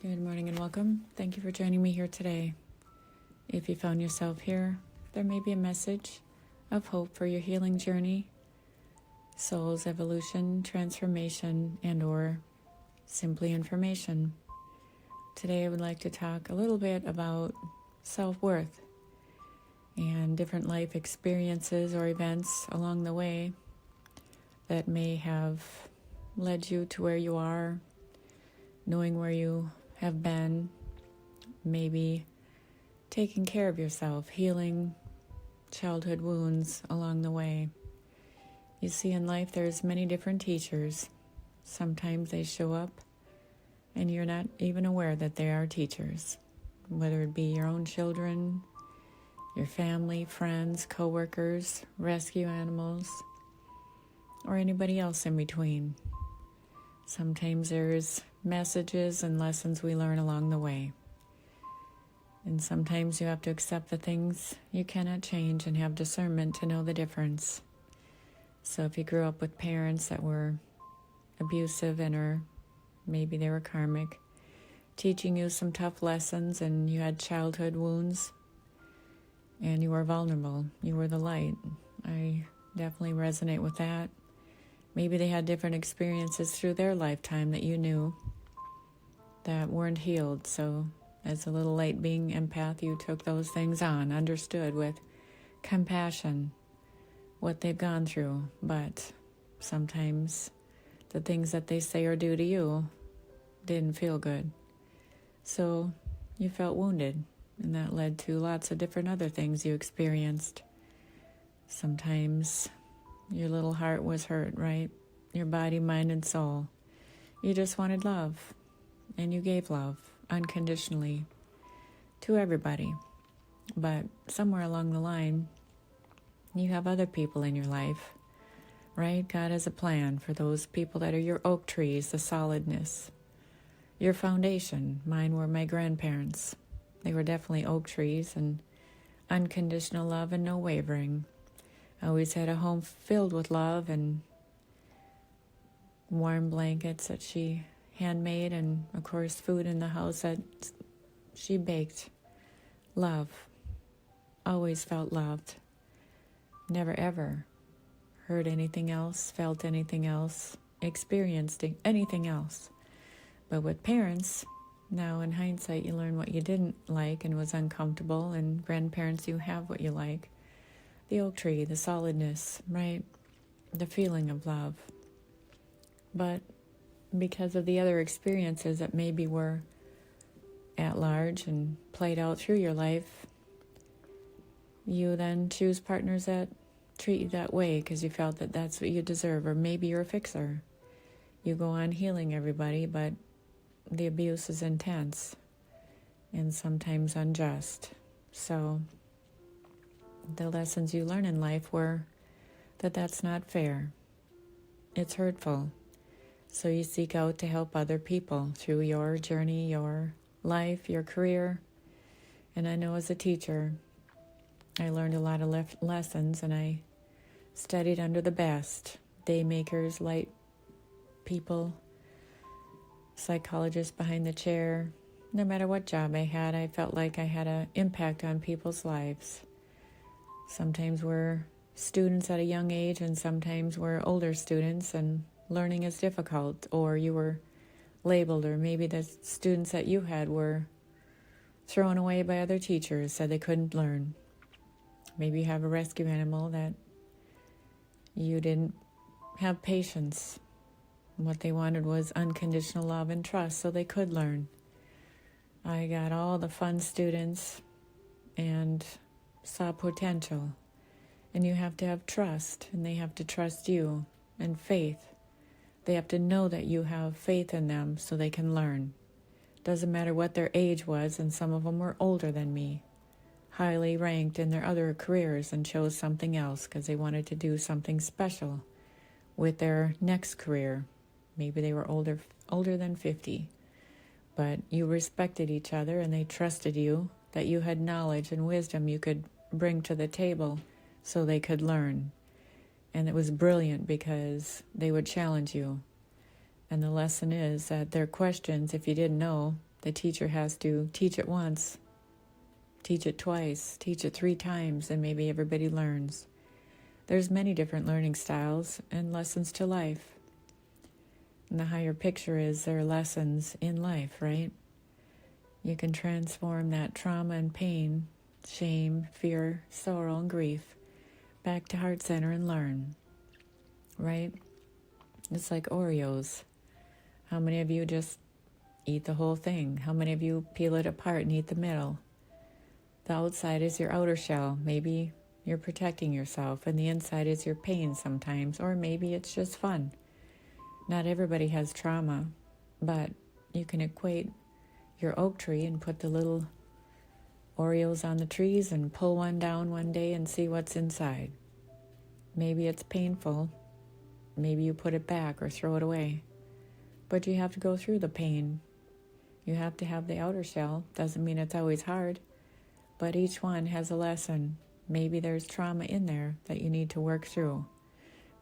Good morning and welcome. Thank you for joining me here today. If you found yourself here, there may be a message of hope for your healing journey, soul's evolution, transformation, and/or simply information. Today I would like to talk a little bit about self-worth and different life experiences or events along the way that may have led you to where you are, knowing where you have been, maybe taking care of yourself, healing childhood wounds along the way. You see, in life there's many different teachers. Sometimes they show up and you're not even aware that they are teachers, whether it be your own children, your family, friends, co-workers, rescue animals, or anybody else in between. Sometimes there's messages and lessons we learn along the way. And sometimes you have to accept the things you cannot change and have discernment to know the difference. So if you grew up with parents that were abusive or maybe they were karmic, teaching you some tough lessons, and you had childhood wounds and you were vulnerable, you were the light. I definitely resonate with that. Maybe they had different experiences through their lifetime that you knew that weren't healed. So as a little light being empath, you took those things on, understood with compassion what they've gone through. But sometimes the things that they say or do to you didn't feel good. So you felt wounded, and that led to lots of different other things you experienced. Sometimes your little heart was hurt, right? Your body, mind, and soul. You just wanted love, and you gave love unconditionally to everybody. But somewhere along the line, you have other people in your life, right? God has a plan for those people that are your oak trees, the solidness, your foundation. Mine were my grandparents. They were definitely oak trees and unconditional love and no wavering. I always had a home filled with love and warm blankets that she handmade, and of course food in the house that she baked. Love. Always felt loved. Never ever heard anything else, felt anything else, experienced anything else. But with parents, now in hindsight you learn what you didn't like and was uncomfortable, and grandparents, you have what you like. The oak tree, the solidness, right? The feeling of love. But because of the other experiences that maybe were at large and played out through your life, you then choose partners that treat you that way because you felt that that's what you deserve, or maybe you're a fixer. You go on healing everybody, but the abuse is intense and sometimes unjust. So the lessons you learn in life were that that's not fair. It's hurtful. So you seek out to help other people through your journey, your life, your career. And I know as a teacher, I learned a lot of lessons, and I studied under the best. Day makers, light people, psychologists behind the chair. No matter what job I had, I felt like I had an impact on people's lives. Sometimes we're students at a young age, and sometimes we're older students, and learning is difficult, or you were labeled, or maybe the students that you had were thrown away by other teachers, said they couldn't learn. Maybe you have a rescue animal that you didn't have patience. What they wanted was unconditional love and trust so they could learn. I got all the fun students and saw potential. And you have to have trust, and they have to trust you, and faith. They have to know that you have faith in them so they can learn. Doesn't matter what their age was, and some of them were older than me, highly ranked in their other careers, and chose something else because they wanted to do something special with their next career. Maybe they were older than 50. But you respected each other, and they trusted you, that you had knowledge and wisdom you could bring to the table so they could learn. And it was brilliant because they would challenge you. And the lesson is that their questions, if you didn't know, The teacher has to teach it once, teach it twice, teach it 3 times, and maybe everybody learns. There's many different learning styles and lessons to life. And the higher picture is there are lessons in life, right? You can transform that trauma and pain, shame, fear, sorrow, and grief back to heart center and learn, right? It's like Oreos. How many of you just eat the whole thing? How many of you peel it apart and eat the middle? The outside is your outer shell. Maybe you're protecting yourself, and the inside is your pain sometimes, or maybe it's just fun. Not everybody has trauma, but you can equate your oak tree and put the little Oreos on the trees and pull one down one day and see what's inside. Maybe it's painful. Maybe you put it back or throw it away. But you have to go through the pain. You have to have the outer shell. Doesn't mean it's always hard, but each one has a lesson. Maybe there's trauma in there that you need to work through.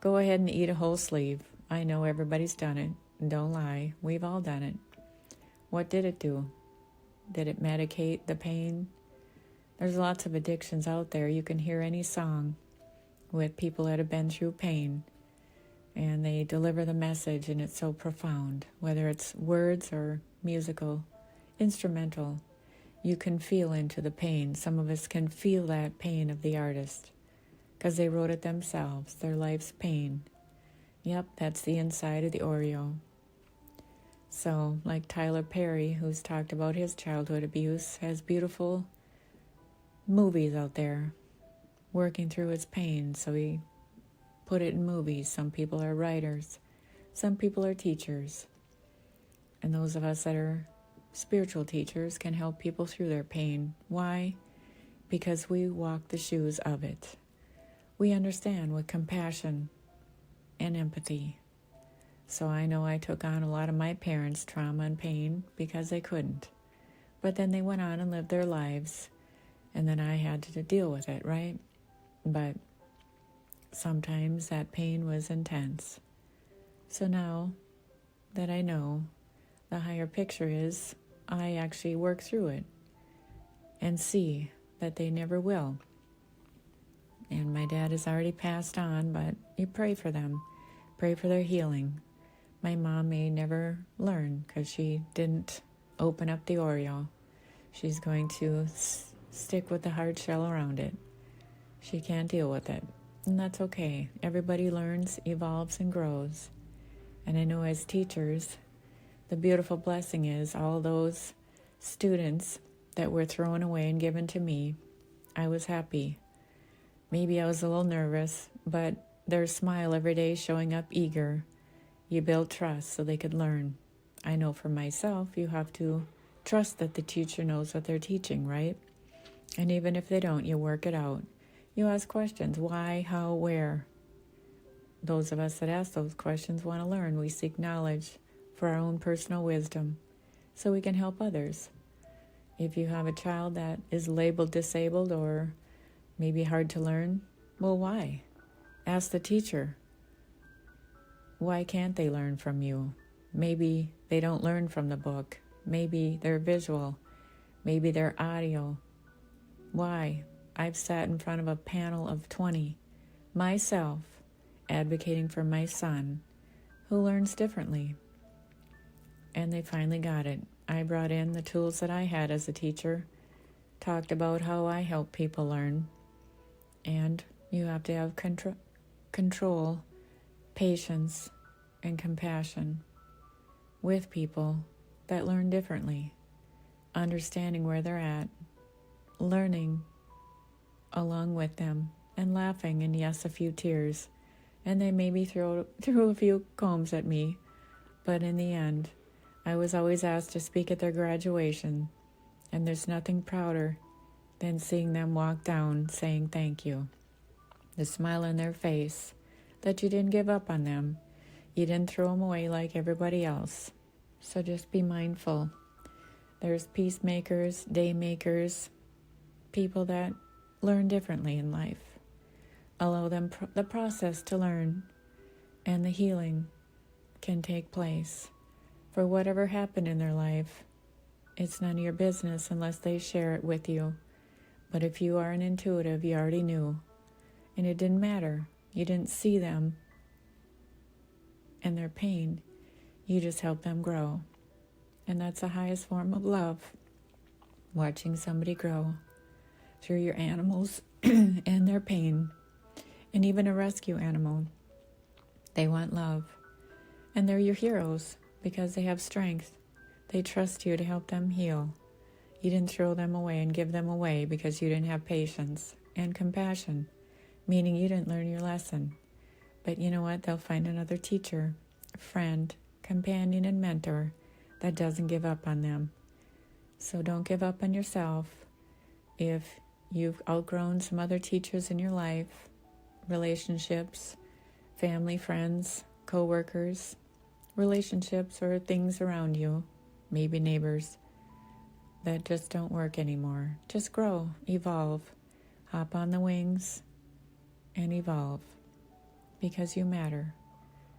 Go ahead and eat a whole sleeve. I know everybody's done it. Don't lie. We've all done it. What did it do? Did it medicate the pain? There's lots of addictions out there. You can hear any song with people that have been through pain, and they deliver the message, and it's so profound. Whether it's words or musical, instrumental, you can feel into the pain. Some of us can feel that pain of the artist because they wrote it themselves, their life's pain. Yep, that's the inside of the Oreo. So, like Tyler Perry, who's talked about his childhood abuse, has beautiful movies out there working through his pain. So he put it in movies. Some people are writers. Some people are teachers. And those of us that are spiritual teachers can help people through their pain. Why? Because we walk the shoes of it. We understand with compassion and empathy. So I know I took on a lot of my parents' trauma and pain because they couldn't. But then they went on and lived their lives, and then I had to deal with it, right? But sometimes that pain was intense. So now that I know, the higher picture is I actually work through it and see that they never will. And my dad has already passed on, but you pray for them. Pray for their healing. My mom may never learn because she didn't open up the Oreo. She's going to stick with the hard shell around it. She can't deal with it. And that's okay. Everybody learns, evolves, and grows. And I know as teachers, the beautiful blessing is all those students that were thrown away and given to me, I was happy. Maybe I was a little nervous, but their smile every day showing up eager. You build trust so they could learn. I know for myself, you have to trust that the teacher knows what they're teaching, right? And even if they don't, you work it out. You ask questions. Why, how, where? Those of us that ask those questions want to learn. We seek knowledge for our own personal wisdom so we can help others. If you have a child that is labeled disabled or maybe hard to learn, well, why? Ask the teacher. Why can't they learn from you? Maybe they don't learn from the book. Maybe they're visual. Maybe they're audio. Why? I've sat in front of a panel of 20, myself, advocating for my son, who learns differently. And they finally got it. I brought in the tools that I had as a teacher, talked about how I help people learn. And you have to have control, patience, and compassion with people that learn differently, understanding where they're at, learning along with them, and laughing, and yes, a few tears. And they maybe threw a few combs at me, but in the end, I was always asked to speak at their graduation, and there's nothing prouder than seeing them walk down saying thank you. The smile on their face, that you didn't give up on them. You didn't throw them away like everybody else. So just be mindful. There's peacemakers, day makers, people that learn differently in life. Allow them the process to learn, and the healing can take place. For whatever happened in their life, It's none of your business unless they share it with you. But if you are an intuitive, you already knew. And it didn't matter. You didn't see them and their pain. You just helped them grow. And that's the highest form of love. Watching somebody grow through your animals and their pain. And even a rescue animal. They want love. And they're your heroes because they have strength. They trust you to help them heal. You didn't throw them away and give them away because you didn't have patience and compassion, meaning you didn't learn your lesson. But you know what? They'll find another teacher, friend, companion, and mentor that doesn't give up on them. So don't give up on yourself. If you've outgrown some other teachers in your life, relationships, family, friends, co-workers, relationships, or things around you, maybe neighbors, that just don't work anymore. Just grow, evolve, hop on the wings, and evolve, because you matter.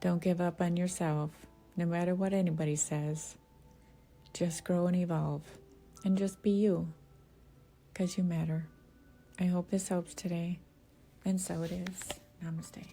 Don't give up on yourself, no matter what anybody says. Just grow and evolve, and just be you, because you matter. I hope this helps today, and so it is. Namaste.